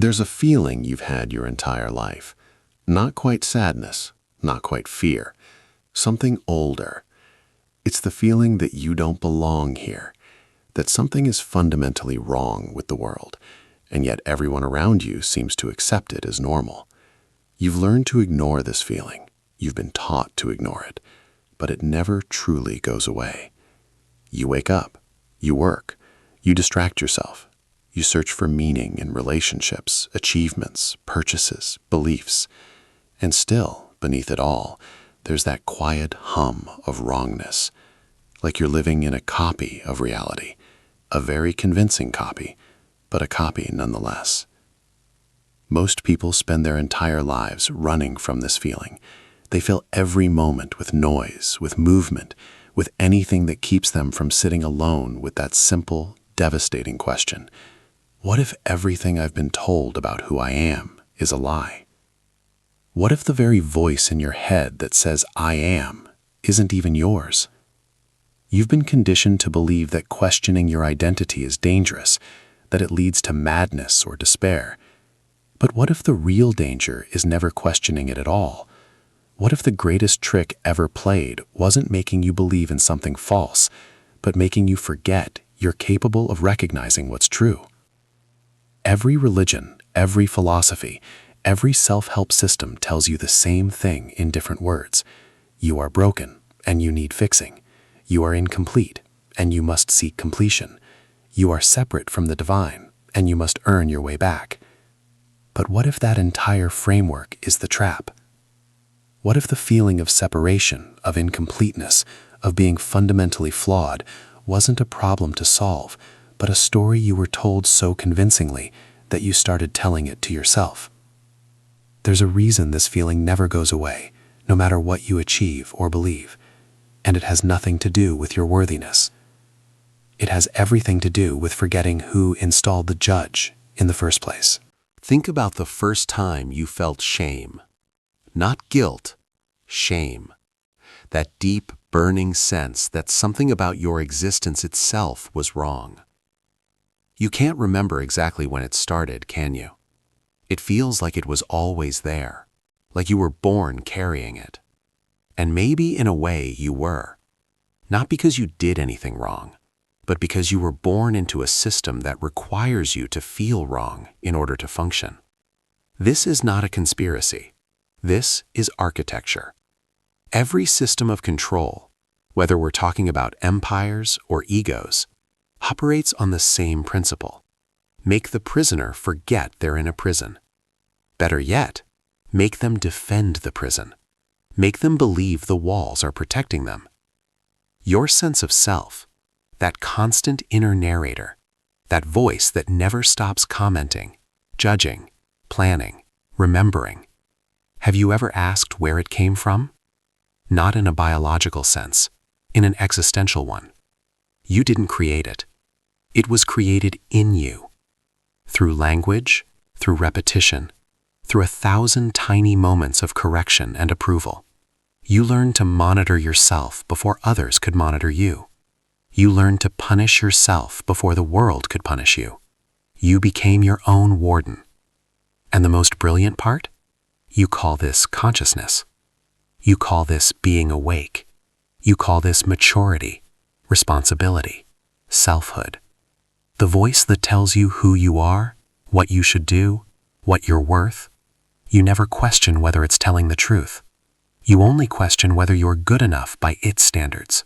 There's a feeling you've had your entire life. Not quite sadness, not quite fear. Something older. It's the feeling that you don't belong here, that something is fundamentally wrong with the world, and yet everyone around you seems to accept it as normal. You've learned to ignore this feeling. You've been taught to ignore it, but it never truly goes away. You wake up, you work, you distract yourself. You search for meaning in relationships, achievements, purchases, beliefs. And still, beneath it all, there's that quiet hum of wrongness, like you're living in a copy of reality, a very convincing copy, but a copy nonetheless. Most people spend their entire lives running from this feeling. They fill every moment with noise, with movement, with anything that keeps them from sitting alone with that simple, devastating question. What if everything I've been told about who I am is a lie? What if the very voice in your head that says I am isn't even yours? You've been conditioned to believe that questioning your identity is dangerous, that it leads to madness or despair. But what if the real danger is never questioning it at all? What if the greatest trick ever played wasn't making you believe in something false, but making you forget you're capable of recognizing what's true? Every religion, every philosophy, every self-help system tells you the same thing in different words. You are broken, and you need fixing. You are incomplete, and you must seek completion. You are separate from the divine, and you must earn your way back. But what if that entire framework is the trap? What if the feeling of separation, of incompleteness, of being fundamentally flawed wasn't a problem to solve, but a story you were told so convincingly that you started telling it to yourself? There's a reason this feeling never goes away, no matter what you achieve or believe, and it has nothing to do with your worthiness. It has everything to do with forgetting who installed the judge in the first place. Think about the first time you felt shame. Not guilt, shame. That deep, burning sense that something about your existence itself was wrong. You can't remember exactly when it started, can you? It feels like it was always there, like you were born carrying it. And maybe in a way you were. Not because you did anything wrong, but because you were born into a system that requires you to feel wrong in order to function. This is not a conspiracy. This is architecture. Every system of control, whether we're talking about empires or egos, operates on the same principle. Make the prisoner forget they're in a prison. Better yet, make them defend the prison. Make them believe the walls are protecting them. Your sense of self, that constant inner narrator, that voice that never stops commenting, judging, planning, remembering. Have you ever asked where it came from? Not in a biological sense, in an existential one. You didn't create it. It was created in you. Through language, through repetition, through 1,000 tiny moments of correction and approval. You learned to monitor yourself before others could monitor you. You learned to punish yourself before the world could punish you. You became your own warden. And the most brilliant part? You call this consciousness. You call this being awake. You call this maturity, responsibility, selfhood. The voice that tells you who you are, what you should do, what you're worth. You never question whether it's telling the truth. You only question whether you're good enough by its standards.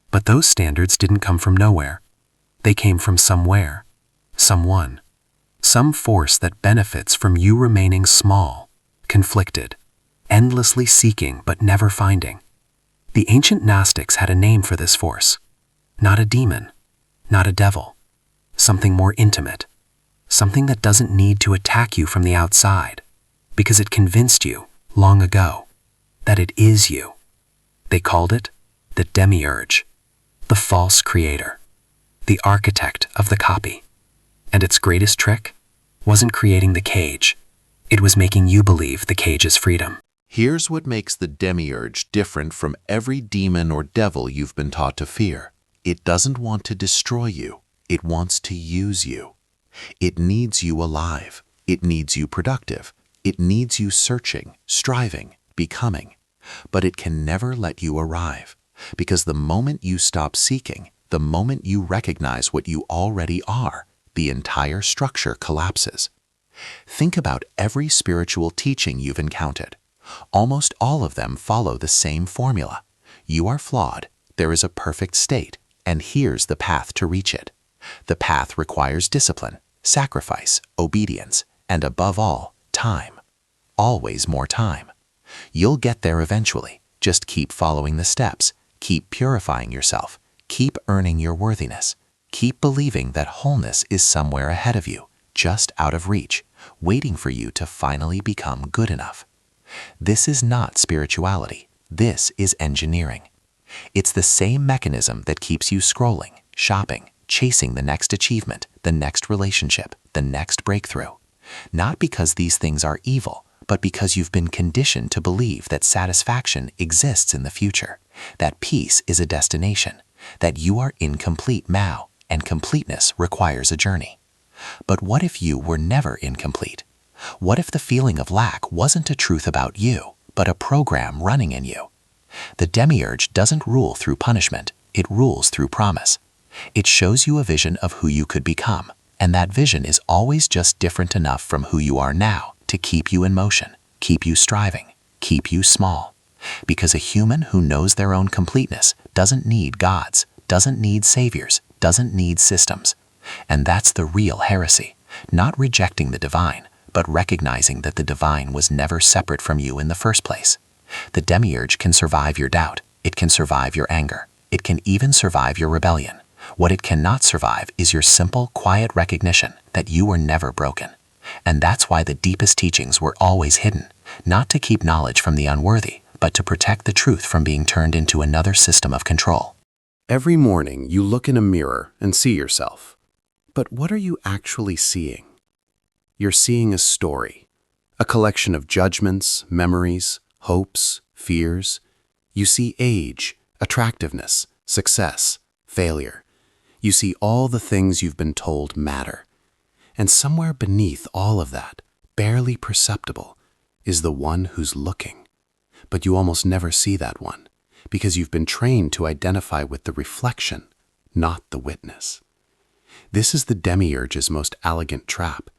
But those standards didn't come from nowhere. They came from somewhere, someone, some force that benefits from you remaining small, conflicted, endlessly seeking but never finding. The ancient Gnostics had a name for this force. Not a demon, not a devil. Something more intimate. Something that doesn't need to attack you from the outside, because it convinced you, long ago, that it is you. They called it the Demiurge, the false creator, the architect of the copy. And its greatest trick wasn't creating the cage. It was making you believe the cage is freedom. Here's what makes the Demiurge different from every demon or devil you've been taught to fear. It doesn't want to destroy you. It wants to use you. It needs you alive. It needs you productive. It needs you searching, striving, becoming. But it can never let you arrive, because the moment you stop seeking, the moment you recognize what you already are, the entire structure collapses. Think about every spiritual teaching you've encountered. Almost all of them follow the same formula. You are flawed, there is a perfect state, and here's the path to reach it. The path requires discipline, sacrifice, obedience, and above all, time. Always more time. You'll get there eventually. Just keep following the steps. Keep purifying yourself. Keep earning your worthiness. Keep believing that wholeness is somewhere ahead of you, just out of reach, waiting for you to finally become good enough. This is not spirituality. This is engineering. It's the same mechanism that keeps you scrolling, shopping, chasing the next achievement, the next relationship, the next breakthrough. Not because these things are evil, but because you've been conditioned to believe that satisfaction exists in the future, that peace is a destination, that you are incomplete now, and completeness requires a journey. But what if you were never incomplete? What if the feeling of lack wasn't a truth about you, but a program running in you? The Demiurge doesn't rule through punishment, it rules through promise. It shows you a vision of who you could become, and that vision is always just different enough from who you are now to keep you in motion, keep you striving, keep you small. Because a human who knows their own completeness doesn't need gods, doesn't need saviors, doesn't need systems. And that's the real heresy, not rejecting the divine, but recognizing that the divine was never separate from you in the first place. The Demiurge can survive your doubt, it can survive your anger, it can even survive your rebellion. What it cannot survive is your simple, quiet recognition that you were never broken. And that's why the deepest teachings were always hidden, not to keep knowledge from the unworthy, but to protect the truth from being turned into another system of control. Every morning you look in a mirror and see yourself. But what are you actually seeing? You're seeing a story, a collection of judgments, memories, hopes, fears. You see age, attractiveness, success, failure. You see all the things you've been told matter. And somewhere beneath all of that, barely perceptible, is the one who's looking. But you almost never see that one, because you've been trained to identify with the reflection, not the witness. This is the Demiurge's most elegant trap.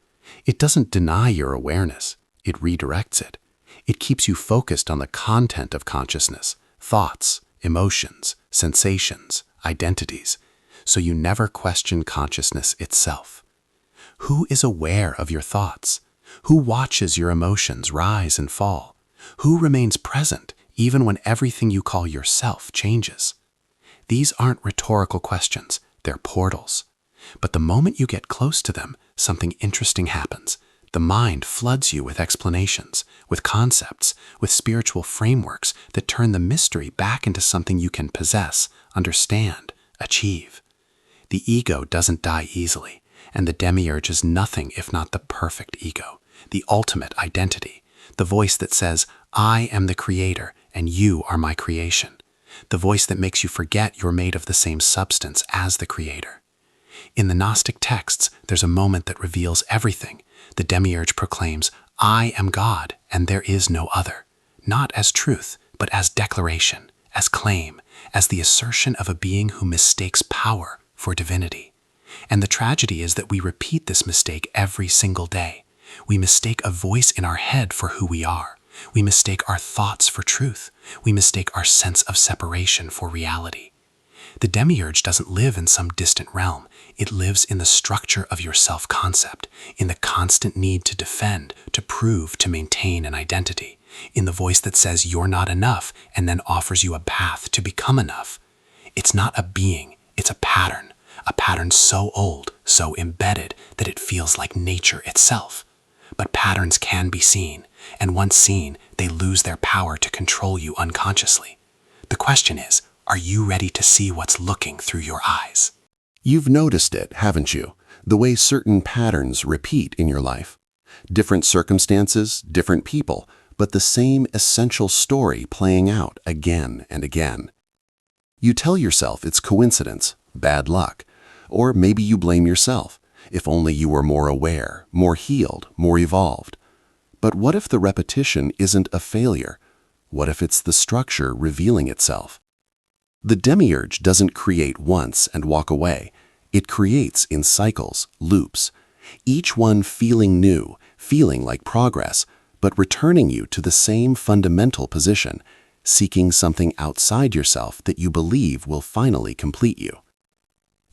It doesn't deny your awareness, it redirects it. It keeps you focused on the content of consciousness, thoughts, emotions, sensations, identities, so you never question consciousness itself. Who is aware of your thoughts? Who watches your emotions rise and fall? Who remains present even when everything you call yourself changes? These aren't rhetorical questions, they're portals. But the moment you get close to them, something interesting happens. The mind floods you with explanations, with concepts, with spiritual frameworks that turn the mystery back into something you can possess, understand, achieve. The ego doesn't die easily, and the Demiurge is nothing if not the perfect ego, the ultimate identity, the voice that says, I am the creator and you are my creation, the voice that makes you forget you're made of the same substance as the creator. In the Gnostic texts, there's a moment that reveals everything. The Demiurge proclaims, I am God and there is no other, not as truth, but as declaration, as claim, as the assertion of a being who mistakes power for divinity. And the tragedy is that we repeat this mistake every single day. We mistake a voice in our head for who we are. We mistake our thoughts for truth. We mistake our sense of separation for reality. The Demiurge doesn't live in some distant realm. It lives in the structure of your self-concept, in the constant need to defend, to prove, to maintain an identity, in the voice that says you're not enough and then offers you a path to become enough. It's not a being, it's a pattern so old, so embedded that it feels like nature itself. But patterns can be seen, and once seen, they lose their power to control you unconsciously. The question is, are you ready to see what's looking through your eyes? You've noticed it, haven't you? The way certain patterns repeat in your life. Different circumstances, different people, but the same essential story playing out again and again. You tell yourself it's coincidence, bad luck, or maybe you blame yourself. If only you were more aware, more healed, more evolved. But what if the repetition isn't a failure? What if it's the structure revealing itself? The Demiurge doesn't create once and walk away. It creates in cycles, loops, each one feeling new, feeling like progress, but returning you to the same fundamental position, seeking something outside yourself that you believe will finally complete you.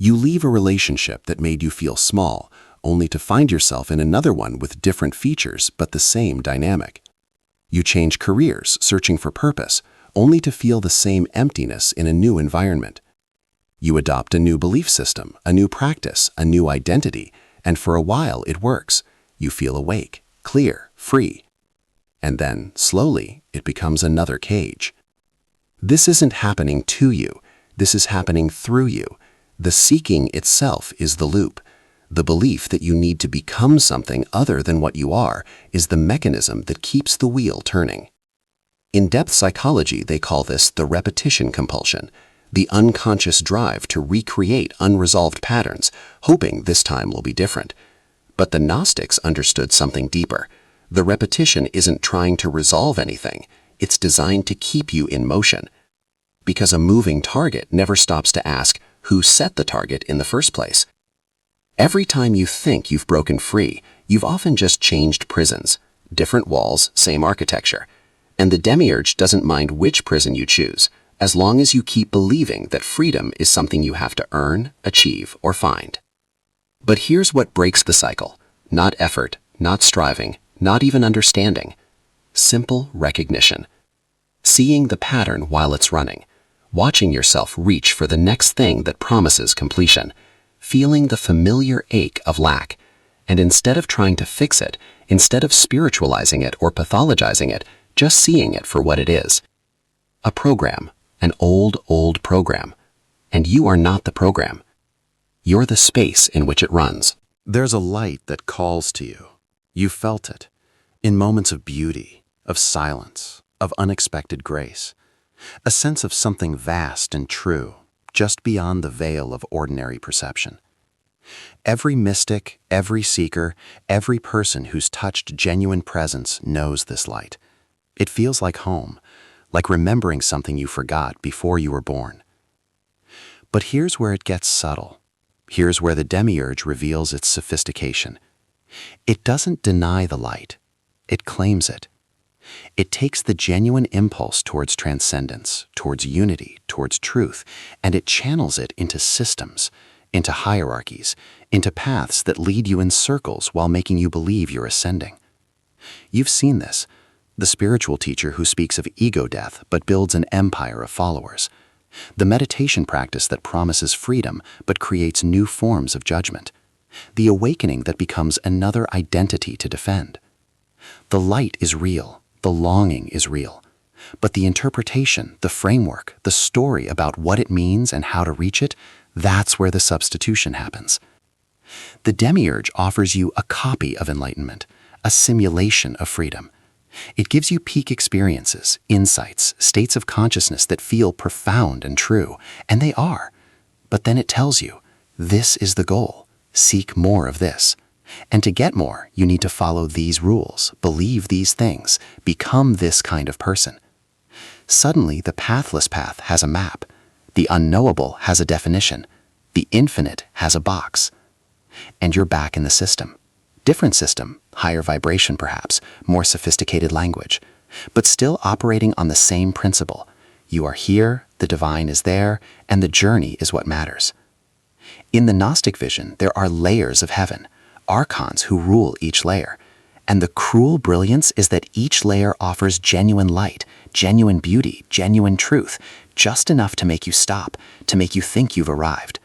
You leave a relationship that made you feel small, only to find yourself in another one with different features but the same dynamic. You change careers, searching for purpose, only to feel the same emptiness in a new environment. You adopt a new belief system, a new practice, a new identity, and for a while it works. You feel awake, clear, free. And then, slowly, it becomes another cage. This isn't happening to you. This is happening through you. The seeking itself is the loop. The belief that you need to become something other than what you are is the mechanism that keeps the wheel turning. In depth psychology, they call this the repetition compulsion, the unconscious drive to recreate unresolved patterns, hoping this time will be different. But the Gnostics understood something deeper. The repetition isn't trying to resolve anything. It's designed to keep you in motion. Because a moving target never stops to ask, who set the target in the first place? Every time you think you've broken free, you've often just changed prisons. Different walls, same architecture. And the Demiurge doesn't mind which prison you choose, as long as you keep believing that freedom is something you have to earn, achieve, or find. But here's what breaks the cycle. Not effort, not striving, not even understanding. Simple recognition. Seeing the pattern while it's running. Watching yourself reach for the next thing that promises completion. Feeling the familiar ache of lack. And instead of trying to fix it, instead of spiritualizing it or pathologizing it, just seeing it for what it is. A program, an old program. And you are not the program. You're the space in which it runs. There's a light that calls to you. You felt it. In moments of beauty, of silence, of unexpected grace. A sense of something vast and true, just beyond the veil of ordinary perception. Every mystic, every seeker, every person who's touched genuine presence knows this light. It feels like home, like remembering something you forgot before you were born. But here's where it gets subtle. Here's where the Demiurge reveals its sophistication. It doesn't deny the light. It claims it. It takes the genuine impulse towards transcendence, towards unity, towards truth, and it channels it into systems, into hierarchies, into paths that lead you in circles while making you believe you're ascending. You've seen this. The spiritual teacher who speaks of ego death but builds an empire of followers. The meditation practice that promises freedom but creates new forms of judgment. The awakening that becomes another identity to defend. The light is real, the longing is real, but the interpretation, the framework, the story about what it means and how to reach it, that's where the substitution happens. The Demiurge offers you a copy of enlightenment, a simulation of freedom. It gives you peak experiences, insights, states of consciousness that feel profound and true, and they are. But then it tells you, this is the goal. Seek more of this. And to get more, you need to follow these rules, believe these things, become this kind of person. Suddenly, the pathless path has a map. The unknowable has a definition. The infinite has a box. And you're back in the system. Different system, higher vibration perhaps, more sophisticated language, but still operating on the same principle. You are here, the divine is there, and the journey is what matters. In the Gnostic vision, there are layers of heaven, archons who rule each layer. And the cruel brilliance is that each layer offers genuine light, genuine beauty, genuine truth, just enough to make you stop, to make you think you've arrived.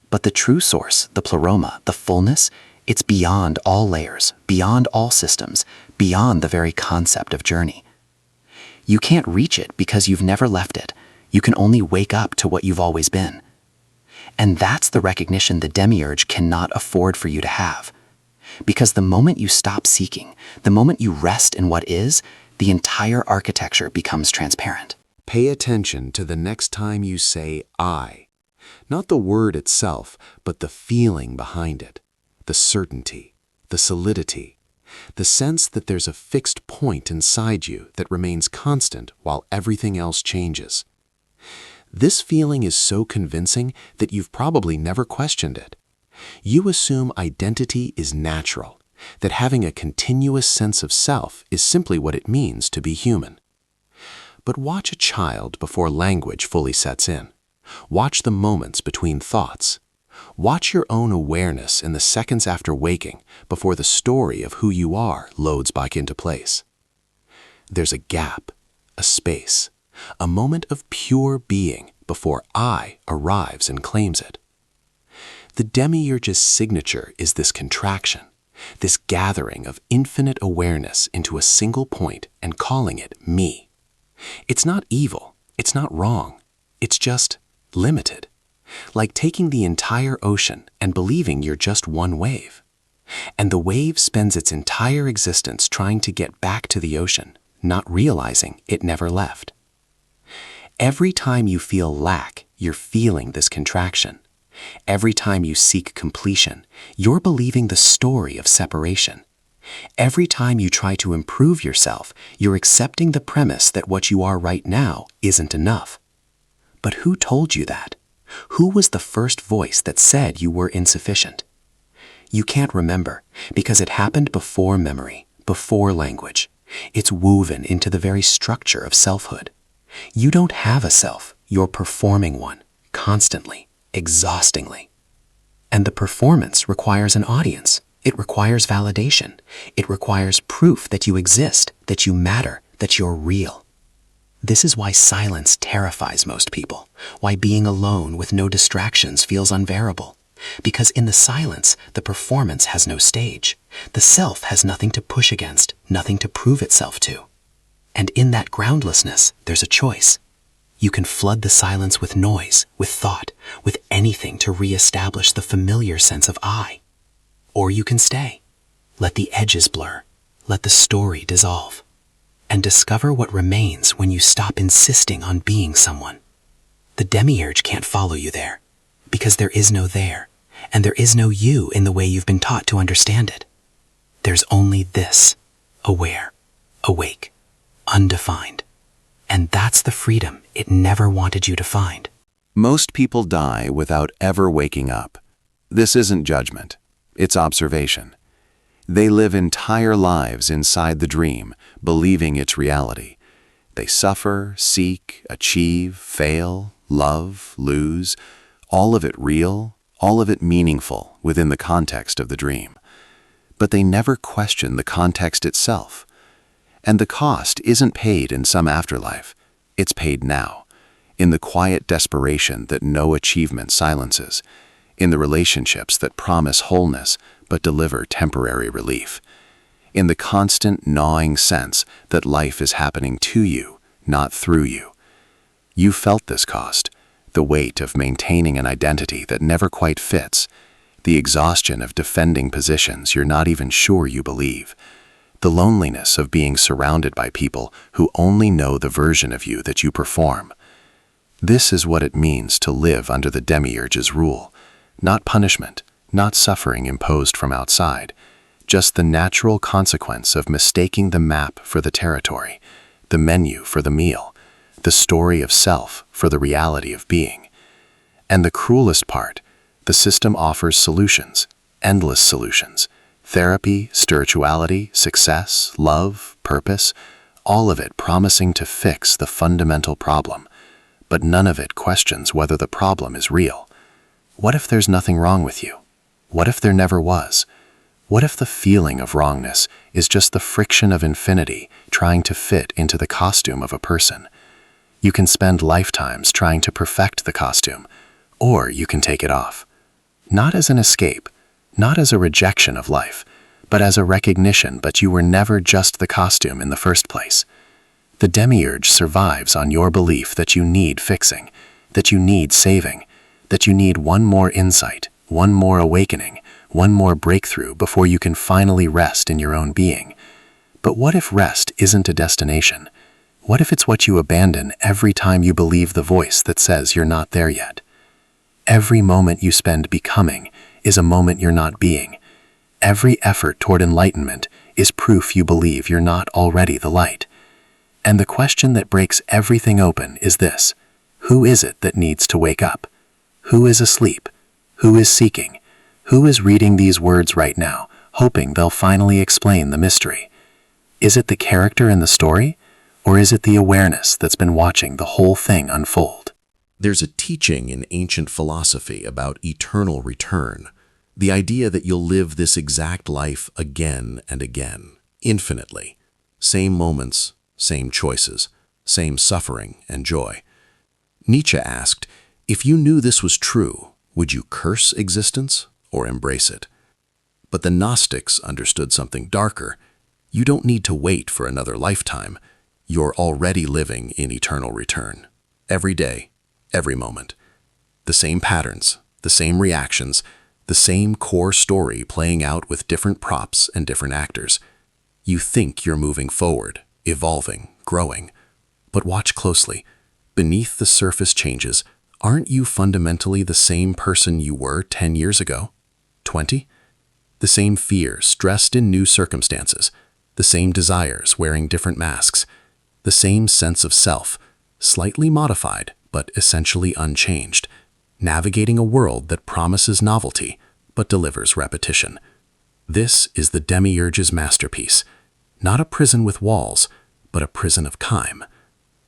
But the true source, the pleroma, the fullness, it's beyond all layers, beyond all systems, beyond the very concept of journey. You can't reach it because you've never left it. You can only wake up to what you've always been. And that's the recognition the Demiurge cannot afford for you to have. Because the moment you stop seeking, the moment you rest in what is, the entire architecture becomes transparent. Pay attention to the next time you say I. Not the word itself, but the feeling behind it. the certainty, the solidity, the sense that there's a fixed point inside you that remains constant while everything else changes. This feeling is so convincing that you've probably never questioned it. You assume identity is natural, that having a continuous sense of self is simply what it means to be human. But watch a child before language fully sets in. Watch the moments between thoughts. Watch your own awareness in the seconds after waking before the story of who you are loads back into place. There's a gap, a space, a moment of pure being before I arrives and claims it. The Demiurge's signature is this contraction, this gathering of infinite awareness into a single point and calling it me. It's not evil, it's not wrong, it's just limited. Like taking the entire ocean and believing you're just one wave. And the wave spends its entire existence trying to get back to the ocean, not realizing it never left. Every time you feel lack, you're feeling this contraction. Every time you seek completion, you're believing the story of separation. Every time you try to improve yourself, you're accepting the premise that what you are right now isn't enough. But who told you that? Who was the first voice that said you were insufficient? You can't remember because it happened before memory, before language. It's woven into the very structure of selfhood. You don't have a self, you're performing one, constantly, exhaustingly. And the performance requires an audience. It requires validation. It requires proof that you exist, that you matter, that you're real. This is why silence terrifies most people, why being alone with no distractions feels unbearable. Because in the silence, the performance has no stage. The self has nothing to push against, nothing to prove itself to. And in that groundlessness, there's a choice. You can flood the silence with noise, with thought, with anything to reestablish the familiar sense of I. Or you can stay. Let the edges blur. Let the story dissolve. And discover what remains when you stop insisting on being someone. The Demiurge can't follow you there, because there is no there, and there is no you in the way you've been taught to understand it. There's only this, aware, awake, undefined. And that's the freedom it never wanted you to find. Most people die without ever waking up. This isn't judgment, it's observation. They live entire lives inside the dream, believing it's reality. They suffer, seek, achieve, fail, love, lose, all of it real, all of it meaningful within the context of the dream. But they never question the context itself. And the cost isn't paid in some afterlife, it's paid now, in the quiet desperation that no achievement silences, in the relationships that promise wholeness but deliver temporary relief, in the constant gnawing sense that life is happening to you, not through you. You felt this cost, the weight of maintaining an identity that never quite fits, the exhaustion of defending positions you're not even sure you believe, the loneliness of being surrounded by people who only know the version of you that you perform. This is what it means to live under the Demiurge's rule, not punishment, not suffering imposed from outside, just the natural consequence of mistaking the map for the territory, the menu for the meal, the story of self for the reality of being. And the cruelest part, the system offers solutions, endless solutions, therapy, spirituality, success, love, purpose, all of it promising to fix the fundamental problem, but none of it questions whether the problem is real. What if there's nothing wrong with you? What if there never was? What if the feeling of wrongness is just the friction of infinity trying to fit into the costume of a person? You can spend lifetimes trying to perfect the costume, or you can take it off. Not as an escape, not as a rejection of life, but as a recognition that you were never just the costume in the first place. The Demiurge survives on your belief that you need fixing, that you need saving, that you need one more insight, one more awakening, one more breakthrough before you can finally rest in your own being. But what if rest isn't a destination? What if it's what you abandon every time you believe the voice that says you're not there yet? Every moment you spend becoming is a moment you're not being, every effort toward enlightenment is proof you believe you're not already the light. And the question that breaks everything open is this: who is it that needs to wake up? Who is asleep? Who is seeking? Who is reading these words right now, hoping they'll finally explain the mystery? Is it the character in the story? Or is it the awareness that's been watching the whole thing unfold? There's a teaching in ancient philosophy about eternal return, the idea that you'll live this exact life again and again, infinitely. Same moments, same choices, same suffering and joy. Nietzsche asked, if you knew this was true, would you curse existence or embrace it? But the Gnostics understood something darker. You don't need to wait for another lifetime. You're already living in eternal return. Every day, every moment. The same patterns, the same reactions, the same core story playing out with different props and different actors. You think you're moving forward, evolving, growing. But watch closely. Beneath the surface changes, aren't you fundamentally the same person you were 10 years ago? 20? The same fears dressed in new circumstances, the same desires wearing different masks, the same sense of self, slightly modified but essentially unchanged, navigating a world that promises novelty but delivers repetition. This is the Demiurge's masterpiece, not a prison with walls, but a prison of time.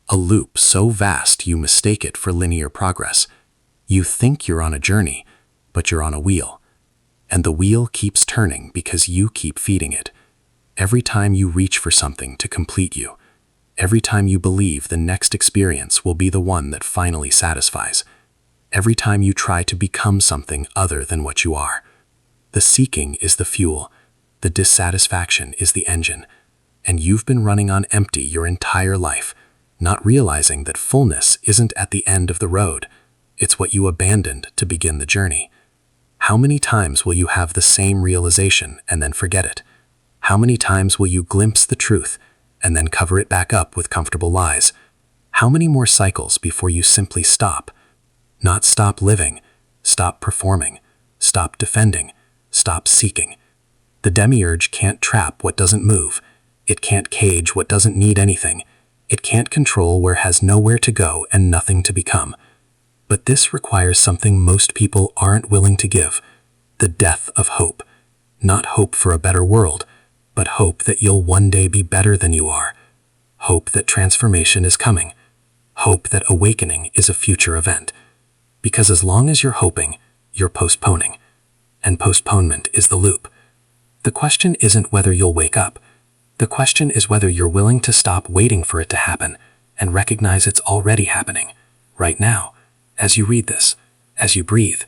A loop so vast you mistake it for linear progress. You think you're on a journey, but you're on a wheel. And the wheel keeps turning because you keep feeding it. Every time you reach for something to complete you, every time you believe the next experience will be the one that finally satisfies, every time you try to become something other than what you are. The seeking is the fuel, the dissatisfaction is the engine, and you've been running on empty your entire life, not realizing that fullness isn't at the end of the road, it's what you abandoned to begin the journey. How many times will you have the same realization and then forget it? How many times will you glimpse the truth and then cover it back up with comfortable lies? How many more cycles before you simply stop? Not stop living, stop performing, stop defending, stop seeking. The Demiurge can't trap what doesn't move. It can't cage what doesn't need anything. It can't control where it has nowhere to go and nothing to become. But this requires something most people aren't willing to give: the death of hope. Not hope for a better world, but hope that you'll one day be better than you are. Hope that transformation is coming. Hope that awakening is a future event. Because as long as you're hoping, you're postponing. And postponement is the loop. The question isn't whether you'll wake up. The question is whether you're willing to stop waiting for it to happen and recognize it's already happening, right now, as you read this, as you breathe,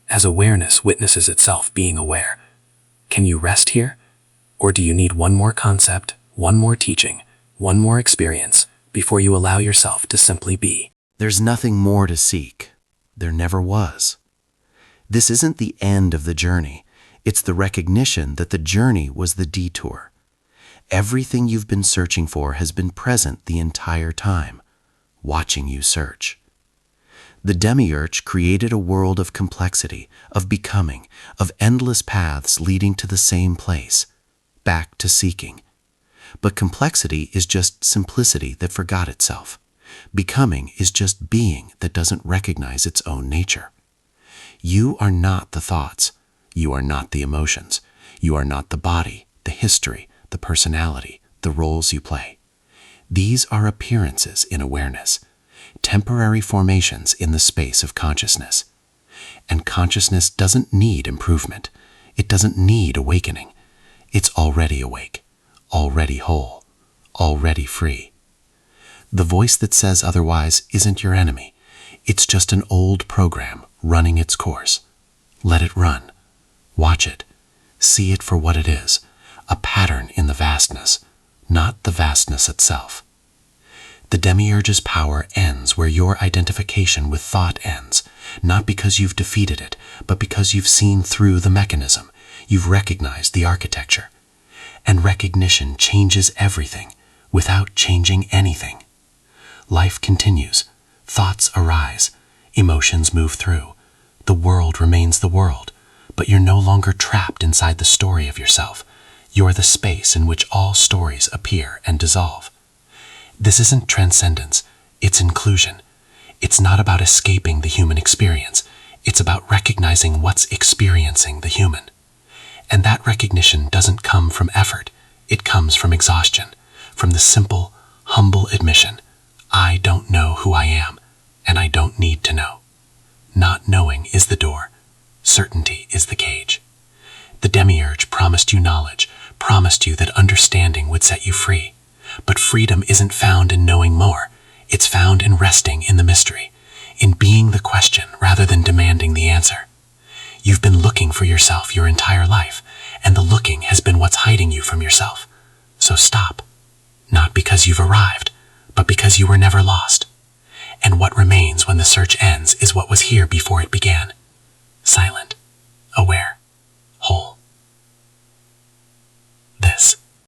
as awareness witnesses itself being aware. Can you rest here? Or do you need one more concept, one more teaching, one more experience before you allow yourself to simply be? There's nothing more to seek. There never was. This isn't the end of the journey. It's the recognition that the journey was the detour. Everything you've been searching for has been present the entire time, watching you search. The Demiurge created a world of complexity, of becoming, of endless paths leading to the same place, back to seeking. But complexity is just simplicity that forgot itself. Becoming is just being that doesn't recognize its own nature. You are not the thoughts. You are not the emotions. You are not the body, the history, the personality, the roles you play. These are appearances in awareness, temporary formations in the space of consciousness. And consciousness doesn't need improvement. It doesn't need awakening. It's already awake, already whole, already free. The voice that says otherwise isn't your enemy. It's just an old program running its course. Let it run. Watch it. See it for what it is, a pattern in the vastness, not the vastness itself. The Demiurge's power ends where your identification with thought ends, not because you've defeated it, but because you've seen through the mechanism. You've recognized the architecture. And recognition changes everything without changing anything. Life continues. Thoughts arise. Emotions move through. The world remains the world, But you're no longer trapped inside the story of yourself. You're the space in which all stories appear and dissolve. This isn't transcendence, it's inclusion. It's not about escaping the human experience. It's about recognizing what's experiencing the human. And that recognition doesn't come from effort. It comes from exhaustion, from the simple, humble admission, I don't know who I am, and I don't need to know. Not knowing is the door. Certainty is the cage. The Demiurge promised you knowledge, promised you that understanding would set you free. But freedom isn't found in knowing more. It's found in resting in the mystery, in being the question rather than demanding the answer. You've been looking for yourself your entire life, and the looking has been what's hiding you from yourself. So stop. Not because you've arrived, but because you were never lost. And what remains when the search ends is what was here before it began. Silent, aware,